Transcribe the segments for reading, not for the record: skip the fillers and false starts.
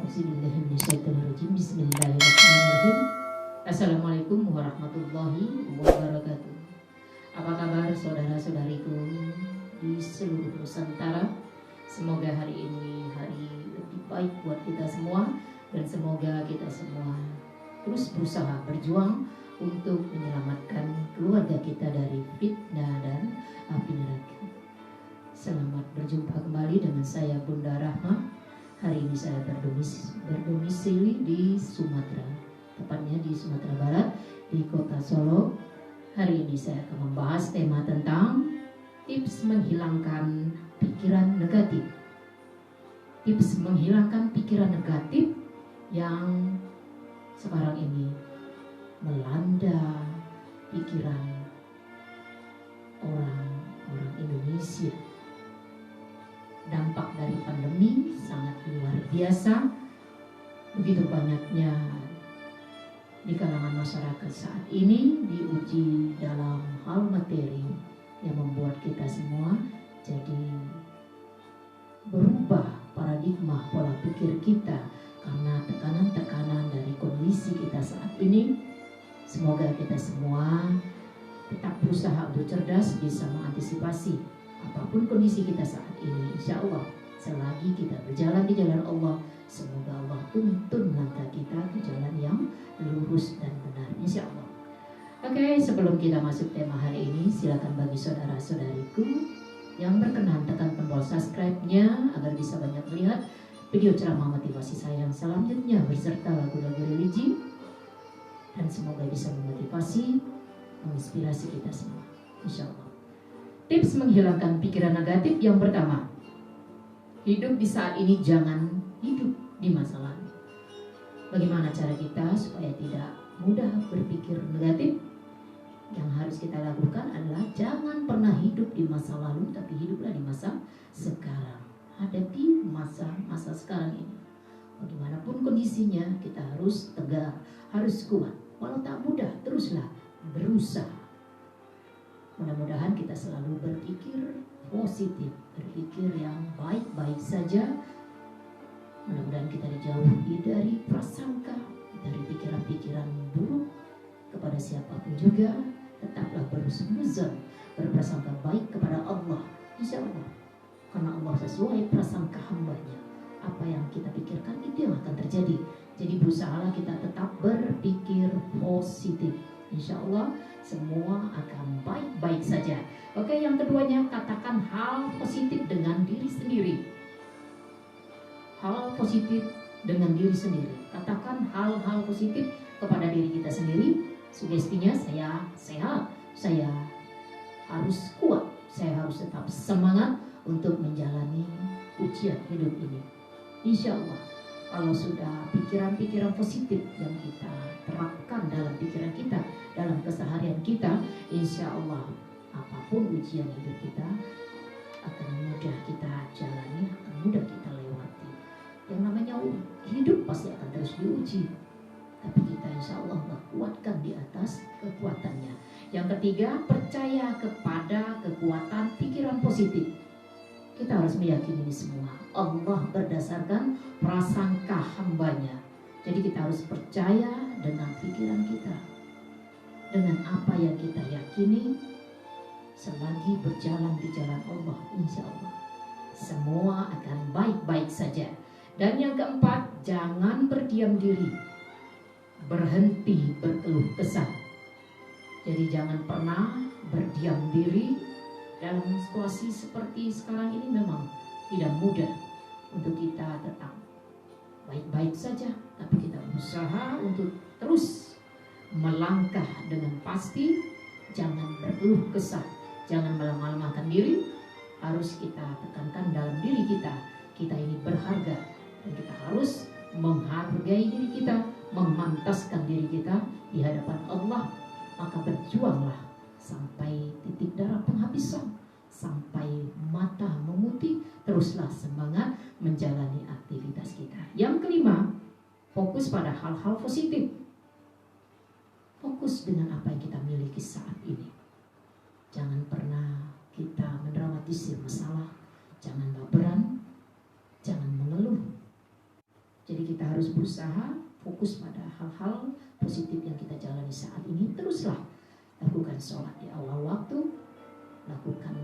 Auzubillahiminasyaitonirrajim. Bismillahirrahmanirrahim. Assalamualaikum warahmatullahi wabarakatuh. Apa kabar saudara-saudariku di seluruh Nusantara? Semoga hari ini hari lebih baik buat kita semua, dan semoga kita semua terus berusaha berjuang untuk menyelamatkan keluarga kita dari fitnah dan api neraka. Selamat berjumpa kembali dengan saya Bunda Rahma. Hari ini saya berdomisili di Sumatera, tepatnya di Sumatera Barat, di kota Solo. Hari ini saya akan membahas tema tentang tips menghilangkan pikiran negatif. Tips menghilangkan pikiran negatif yang sekarang ini melanda pikiran orang-orang Indonesia. Dampak dari pandemi sangat luar biasa. Begitu banyaknya di kalangan masyarakat saat ini diuji dalam hal materi yang membuat kita semua jadi berubah paradigma pola pikir kita karena tekanan-tekanan dari kondisi kita saat ini. Semoga kita semua tetap berusaha untuk cerdas, bisa mengantisipasi apapun kondisi kita saat ini. Insya Allah selagi kita berjalan di jalan Allah, semoga Allah tuntun langkah kita ke jalan yang lurus dan benar, insya Allah. Oke, sebelum kita masuk tema hari ini, silakan bagi saudara-saudariku yang berkenan tekan tombol subscribe-nya agar bisa banyak melihat video ceramah motivasi saya yang selanjutnya beserta lagu-lagu religi, dan semoga bisa memotivasi, menginspirasi kita semua, insya Allah. Tips menghilangkan pikiran negatif yang pertama, hidup di saat ini, jangan hidup di masa lalu. Bagaimana cara kita supaya tidak mudah berpikir negatif? Yang harus kita lakukan adalah jangan pernah hidup di masa lalu, tapi hiduplah di masa sekarang. Hadapi masa sekarang ini. Bagaimanapun kondisinya, kita harus tegar, harus kuat. Walau tak mudah, teruslah berusaha. Mudah-mudahan kita selalu berpikir positif, berpikir yang baik-baik saja. Mudah-mudahan kita dijauhi dari prasangka, dari pikiran-pikiran buruk kepada siapapun juga. Tetaplah berhusnuzon, berprasangka baik kepada Allah, insya Allah. Karena Allah sesuai prasangka hambanya. Apa yang kita pikirkan itu yang akan terjadi. Jadi berusahalah kita tetap berpikir positif. Insya Allah semua akan baik-baik saja. Oke, yang keduanya, katakan hal positif dengan diri sendiri. Hal positif dengan diri sendiri. Katakan hal-hal positif kepada diri kita sendiri. Sugestinya, saya sehat, saya harus kuat, saya harus tetap semangat untuk menjalani ujian hidup ini. Insya Allah, kalau sudah pikiran-pikiran positif yang kita terapkan dalam pikiran kita, dalam keseharian kita, insya Allah apapun ujian hidup kita akan mudah kita jalani, akan mudah kita lewati. Yang namanya hidup pasti akan terus diuji, tapi kita insya Allah kuatkan di atas kekuatannya. Yang ketiga, percaya kepada kekuatan pikiran positif. Kita harus meyakini ini semua. Allah berdasarkan prasangka hambanya. Jadi kita harus percaya dengan pikiran kita, dengan apa yang kita yakini. Selagi berjalan di jalan Allah, insya Allah semua akan baik-baik saja. Dan yang keempat, jangan berdiam diri, berhenti berkeluh kesah. Jadi jangan pernah berdiam diri. Dalam situasi seperti sekarang ini memang tidak mudah untuk kita tetap baik-baik saja, tapi kita berusaha untuk terus melangkah dengan pasti. Jangan berkeluh kesah, jangan melemah-lemahkan diri. Harus kita tekankan dalam diri kita, kita ini berharga, dan kita harus menghargai diri kita, memantaskan diri kita di hadapan Allah. Maka berjuanglah sampai titik darah penghabisan, sampai mata memutih. Teruslah semangat menjalani aktivitas kita. Yang kelima, fokus pada hal-hal positif. Fokus dengan apa yang kita miliki saat ini. Jangan pernah kita mendramatisir masalah, jangan baperan, jangan mengeluh, Jadi kita harus berusaha fokus pada hal-hal positif yang kita jalani saat ini. Teruslah lakukan sholat di awal waktu, lakukan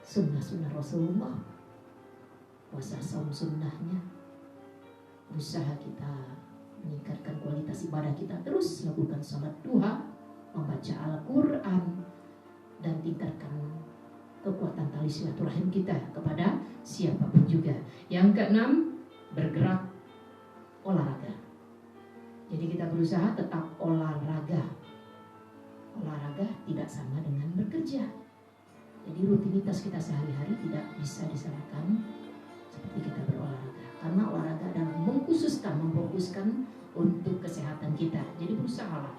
sunnah-sunnah Rasulullah, puasa saum sunnahnya, berusaha kita meningkatkan kualitas ibadah kita. Terus lakukan sholat duha, membaca Al-Quran, dan tingkatkan kekuatan tali silaturahim kita kepada siapapun juga. Yang keenam, bergerak, olahraga. Jadi kita berusaha tetap olahraga. Olahraga tidak sama dengan bekerja. Jadi rutinitas kita sehari-hari tidak bisa disamakan seperti kita berolahraga. Karena olahraga adalah memfokuskan untuk kesehatan kita. Jadi berusahalah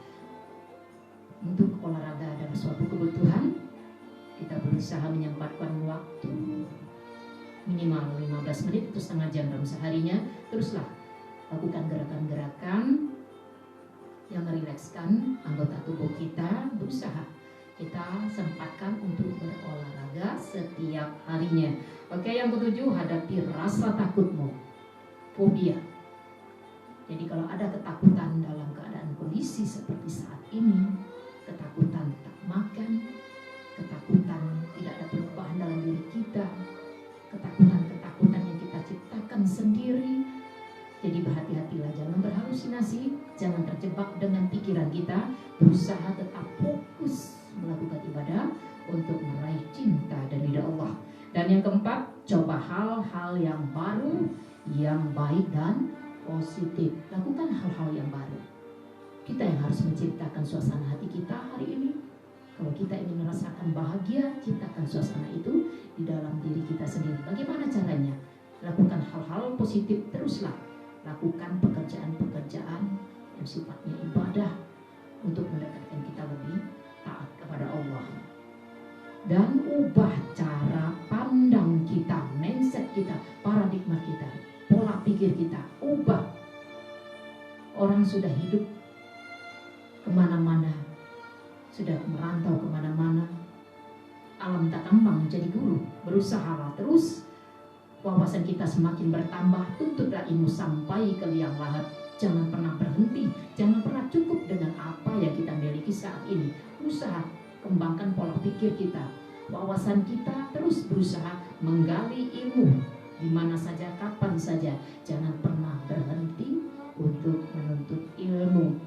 untuk olahraga adalah suatu kebutuhan. Kita berusaha menyempatkan waktu minimal 15 menit atau setengah jam dalam seharinya. Teruslah lakukan gerakan-gerakan yang merilekskan anggota tubuh kita. Berusaha kita sempatkan untuk berolahraga setiap harinya. Oke, yang ketujuh, hadapi rasa takutmu, fobia. Jadi kalau ada ketakutan dalam keadaan kondisi seperti saat ini, ketakutan tak makan, ketakutan tidak ada perubahan dalam diri kita, ketakutan yang kita ciptakan sendiri. Jadi berhati-hatilah, jangan berhalusinasi, jangan terjebak dengan pikiran kita. Berusaha tetap fokus melakukan ibadah untuk meraih cinta dan ridha Allah. Dan yang keempat, coba hal-hal yang baru, yang baik dan positif. Lakukan hal-hal yang baru. Kita yang harus menciptakan suasana hati kita hari ini. Kalau kita ingin merasakan bahagia, ciptakan suasana itu di dalam diri kita sendiri. Bagaimana caranya? Lakukan hal-hal positif, teruslah lakukan pekerjaan-pekerjaan yang sifatnya ibadah untuk mendekatkan kita lebih taat kepada Allah. Dan ubah cara pandang kita, mindset kita, paradigma kita, pola pikir kita, ubah. Orang sudah hidup kemana-mana, sudah merantau kemana-mana, alam tak tambang menjadi guru. Berusahalah terus, wawasan kita semakin bertambah. Tuntutlah ilmu sampai ke liang lahat. Jangan pernah berhenti, jangan pernah cukup dengan apa yang kita miliki saat ini. Berusaha kembangkan pola pikir kita, wawasan kita. Terus berusaha menggali ilmu di mana saja, kapan saja. Jangan pernah berhenti untuk menuntut ilmu.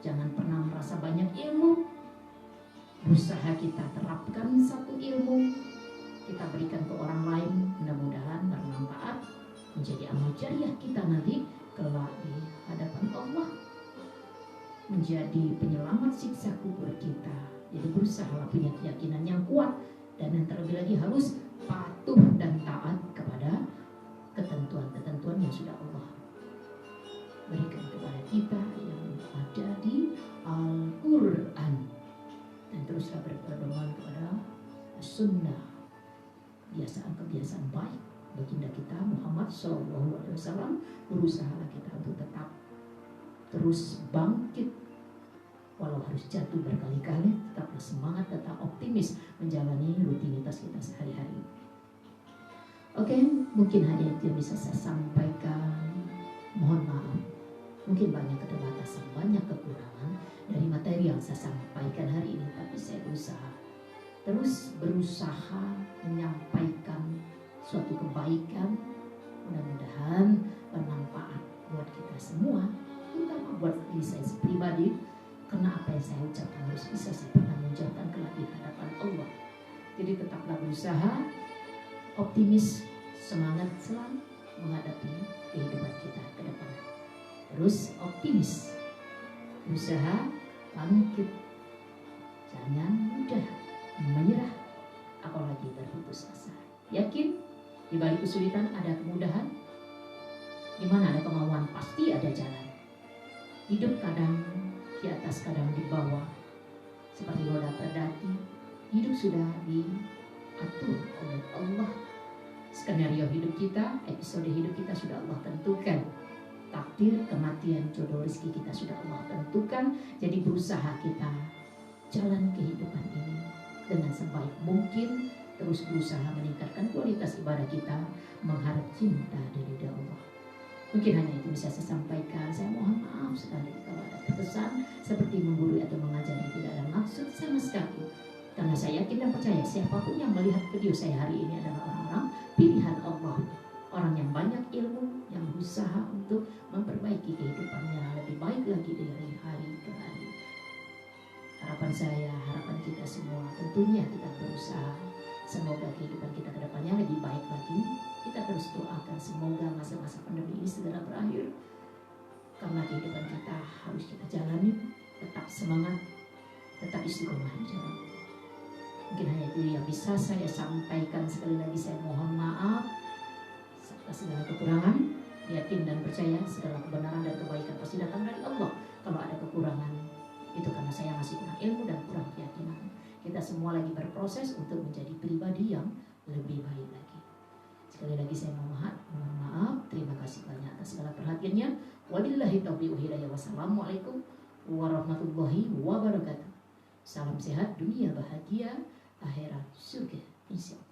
Jangan pernah merasa banyak ilmu. Berusaha kita terapkan satu ilmu, kita berikan ke orang lain, mudah-mudahan bermanfaat, menjadi amal jariah kita nanti kelak di hadapan Allah, menjadi penyelamat siksa kubur kita. Jadi berusahalah punya keyakinan yang kuat, dan yang terlebih lagi harus patuh dan taat kepada ketentuan-ketentuan yang sudah Allah berikan kepada kita yang ada di Al-Quran. Dan teruslah berpedoman kepada sunnah, kebiasaan-kebiasaan baik baginda kita Muhammad SAW. Berusahalah kita untuk tetap terus bangkit, walau harus jatuh berkali-kali. Tetaplah semangat, tetap optimis menjalani rutinitas kita sehari-hari. Oke, mungkin hanya itu yang bisa saya sampaikan. Mohon maaf, mungkin banyak keterbatasan, banyak kekurangan dari materi yang saya sampaikan hari ini, tapi saya berusaha menyampaikan suatu kebaikan. Mudah-mudahan bermanfaat buat kita semua, terutama buat diri saya pribadi, karena apa yang saya ucapkan harus bisa saya pertanggungjawabkan kelak di hadapan Allah. Jadi tetaplah berusaha, optimis, semangat selalu menghadapi kehidupan kita ke depan. Terus optimis, berusaha bangkit, jangan mudah menyerah, apalagi berputus asa. Yakin di balik kesulitan ada kemudahan, di mana ada kemauan pasti ada jalan. Hidup kadang di atas, kadang di bawah, seperti roda perdati. Hidup sudah diatur oleh Allah. Skenario hidup kita, episode hidup kita sudah Allah tentukan. Takdir, kematian, jodoh, rezeki kita sudah Allah tentukan. Jadi berusaha kita jalan kehidupan ini dengan sebaik mungkin. Terus berusaha meningkatkan kualitas ibadah kita, mengharap cinta dari Allah. Mungkin hanya itu bisa saya sampaikan. Saya mohon maaf sekali kalau ada terkesan seperti menggurui atau mengajari, tidak ada maksud sama sekali. Karena saya yakin dan percaya siapapun yang melihat video saya hari ini adalah orang-orang pilihan Allah, orang yang banyak ilmu, yang berusaha untuk memperbaiki kehidupannya lebih baik lagi dari hari ke hari. Harapan saya, harapan kita semua, tentunya kita berusaha semoga kehidupan kita ke depannya lebih baik lagi. Kita terus doakan semoga masa-masa pandemi ini segera berakhir, karena kehidupan kita harus kita jalani. Tetap semangat, tetap istiqomah di jalan. Mungkin hanya itu yang bisa saya sampaikan. Sekali lagi saya mohon maaf atas segala kekurangan. Yakin dan percaya segala kebenaran dan kebaikan pasti datang dari Allah. Kalau ada kekurangan, itu karena saya masih kurang ilmu dan kurang keyakinan. Kita semua lagi berproses untuk menjadi pribadi yang lebih baik lagi. Sekali lagi saya mohon maaf. Terima kasih banyak atas segala perhatiannya. Wabillahi taufiq wal hidayah. Wassalamualaikum warahmatullahi wabarakatuh. Salam sehat, dunia bahagia, akhirat surga. Insya Allah.